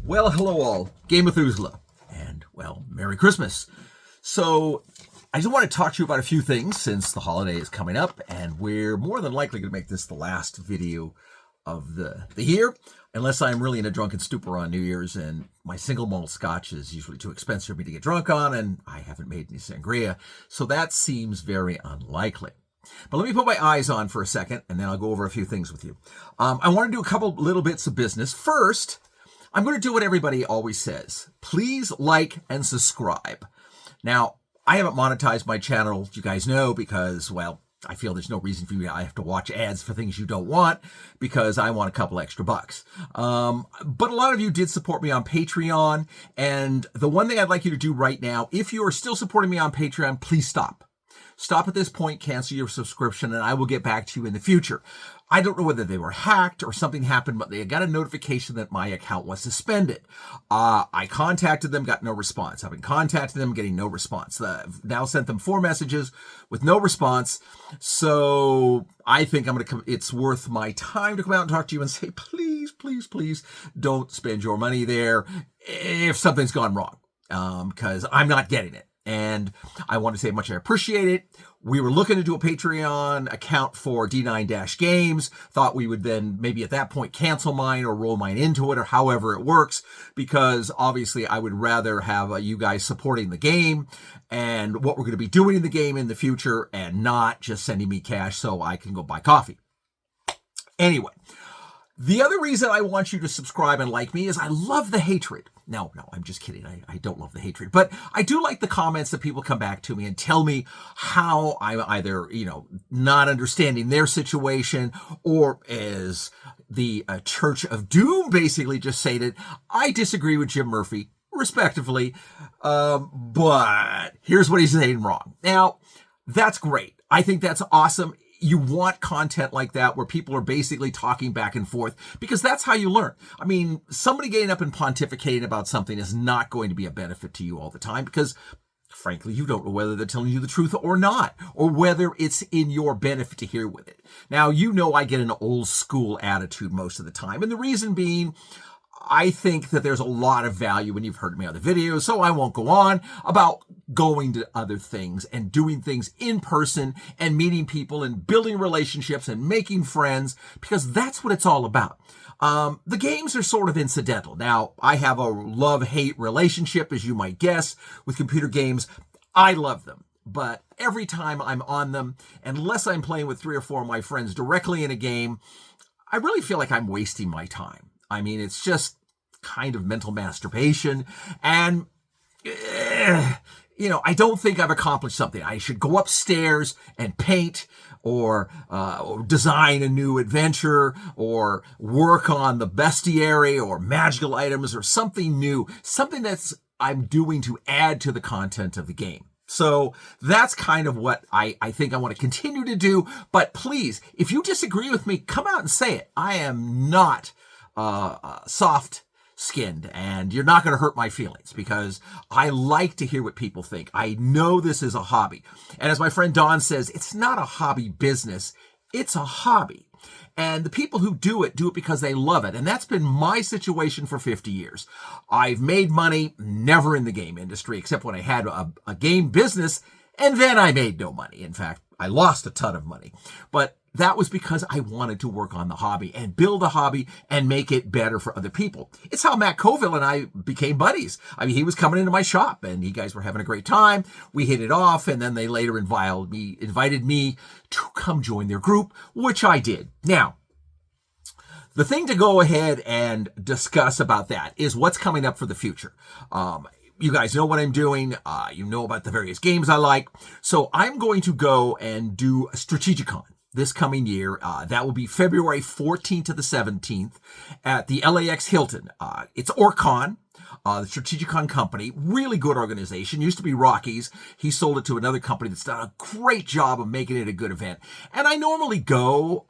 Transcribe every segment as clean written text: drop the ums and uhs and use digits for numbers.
Well, hello all, Game Methuselah, and well, Merry Christmas. So, I just want to talk to you about a few things since the holiday is coming up, and we're more than likely going to make this the last video of the year, unless I'm really in a drunken stupor on New Year's, and my single malt scotch is usually too expensive for me to get drunk on, and I haven't made any sangria, so that seems very unlikely. But let me put my eyes on for a second, and then I'll go over a few things with you. I want to do a couple little bits of business. First, I'm going to do what everybody always says. Please like and subscribe. Now, I haven't monetized my channel, you guys know, because, well, I feel there's no reason for you to have to watch ads for things you don't want, because I want a couple extra bucks. But a lot of you did support me on Patreon, and the one thing I'd like you to do right now, if you are still supporting me on Patreon, please stop. Stop at this point, cancel your subscription, and I will get back to you in the future. I don't know whether they were hacked or something happened, but they got a notification that my account was suspended. I contacted them, got no response. I've been contacting them, getting no response. I've now sent them 4 messages with no response. So I think it's worth my time to come out and talk to you and say, please, please, please don't spend your money there if something's gone wrong, because I'm not getting it. And I want to say how much I appreciate it. We were looking to do a Patreon account for D9-Games. Thought we would then maybe at that point cancel mine or roll mine into it or however it works, because obviously I would rather have you guys supporting the game and what we're going to be doing in the game in the future, and not just sending me cash so I can go buy coffee. Anyway, the other reason I want you to subscribe and like me is I love the hatred. No, I'm just kidding. I don't love the hatred. But I do like the comments that people come back to me and tell me how I'm either, not understanding their situation, or as the Church of Doom basically just stated, I disagree with Jim Murphy, respectively, but here's what he's saying wrong. Now, that's great. I think that's awesome. You want content like that where people are basically talking back and forth, because that's how you learn. I mean, somebody getting up and pontificating about something is not going to be a benefit to you all the time, because frankly, you don't know whether they're telling you the truth or not, or whether it's in your benefit to hear with it. Now, I get an old school attitude most of the time, and the reason being, I think that there's a lot of value, and you've heard me on the videos, so I won't go on about going to other things and doing things in person and meeting people and building relationships and making friends, because that's what it's all about. The games are sort of incidental. Now, I have a love-hate relationship, as you might guess, with computer games. I love them. But every time I'm on them, unless I'm playing with 3 or 4 of my friends directly in a game, I really feel like I'm wasting my time. I mean, it's just kind of mental masturbation, and, I don't think I've accomplished something. I should go upstairs and paint, or design a new adventure, or work on the bestiary or magical items, or something new, something I'm doing to add to the content of the game. So that's kind of what I think I want to continue to do. But please, if you disagree with me, come out and say it. I am not soft-skinned, and you're not going to hurt my feelings, because I like to hear what people think. I know this is a hobby. And as my friend Don says, it's not a hobby business. It's a hobby. And the people who do it because they love it. And that's been my situation for 50 years. I've made money never in the game industry, except when I had a game business, and then I made no money. In fact, I lost a ton of money. But that was because I wanted to work on the hobby and build a hobby and make it better for other people. It's how Matt Colville and I became buddies. I mean, he was coming into my shop, and you guys were having a great time. We hit it off, and then they later invited me to come join their group, which I did. Now, the thing to go ahead and discuss about that is what's coming up for the future. You guys know what I'm doing. You know about the various games I like. So I'm going to go and do Strategicon this coming year. That will be February 14th to the 17th at the LAX Hilton. It's Orcon, the Strategicon company. Really good organization. Used to be Rocky's. He sold it to another company that's done a great job of making it a good event. And I normally go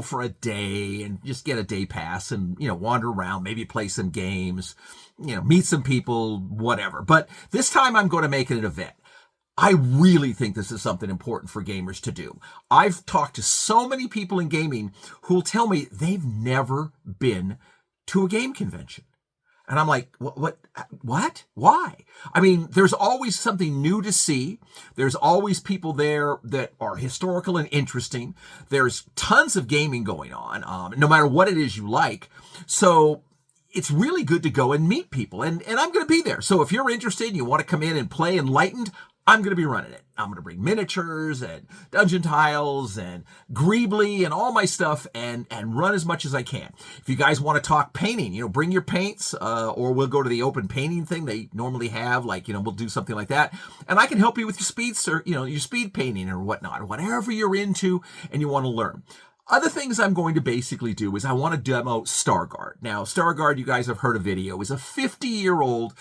for a day and just get a day pass and, wander around, maybe play some games, meet some people, whatever. But this time I'm going to make it an event. I really think this is something important for gamers to do. I've talked to so many people in gaming who will tell me they've never been to a game convention. And I'm like, what? Why? I mean, there's always something new to see. There's always people there that are historical and interesting. There's tons of gaming going on, no matter what it is you like. So it's really good to go and meet people. And I'm going to be there. So if you're interested and you want to come in and play Enlightened, I'm going to be running it. I'm going to bring miniatures and dungeon tiles and Greebly and all my stuff and run as much as I can. If you guys want to talk painting, bring your paints, or we'll go to the open painting thing they normally have. We'll do something like that. And I can help you with your speeds or, your speed painting or whatnot, or whatever you're into and you want to learn. Other things I'm going to basically do is I want to demo Stargard. Now, Stargard, you guys have heard a video, is a 50-year-old,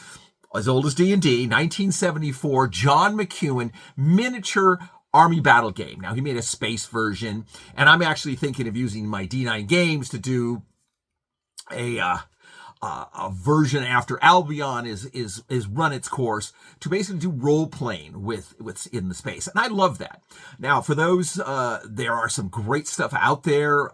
as old as D&D, 1974, John McEwen miniature army battle game. Now, he made a space version, and I'm actually thinking of using my D9 games to do a version after Albion is run its course, to basically do role playing with what's in the space, and I love that. Now, for those, there are some great stuff out there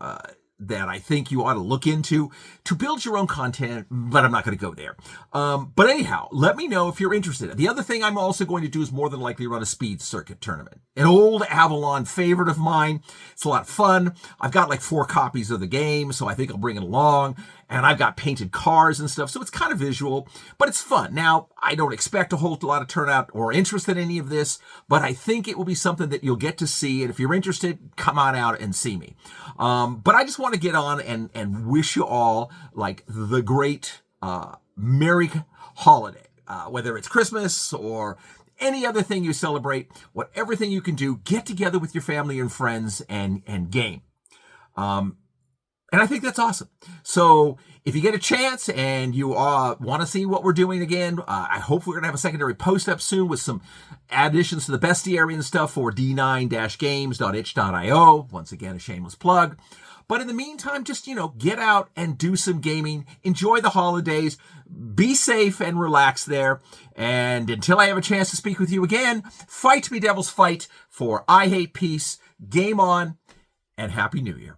that I think you ought to look into to build your own content, but I'm not going to go there. But anyhow, let me know if you're interested. The other thing I'm also going to do is more than likely run a speed circuit tournament. An old Avalon favorite of mine. It's a lot of fun. I've got like 4 copies of the game, so I think I'll bring it along. And I've got painted cars and stuff, so it's kind of visual, but it's fun. Now, I don't expect a whole lot of turnout or interest in any of this, but I think it will be something that you'll get to see. And if you're interested, come on out and see me. But I just want to get on and wish you all like the great Merry holiday, whether it's Christmas or any other thing you celebrate, everything you can do, get together with your family and friends and game. And I think that's awesome. So if you get a chance and you want to see what we're doing again, I hope we're going to have a secondary post up soon with some additions to the bestiary and stuff for d9-games.itch.io. Once again, a shameless plug. But in the meantime, just, get out and do some gaming. Enjoy the holidays. Be safe and relax there. And until I have a chance to speak with you again, fight me, devils, fight, for I hate peace. Game on, and Happy New Year.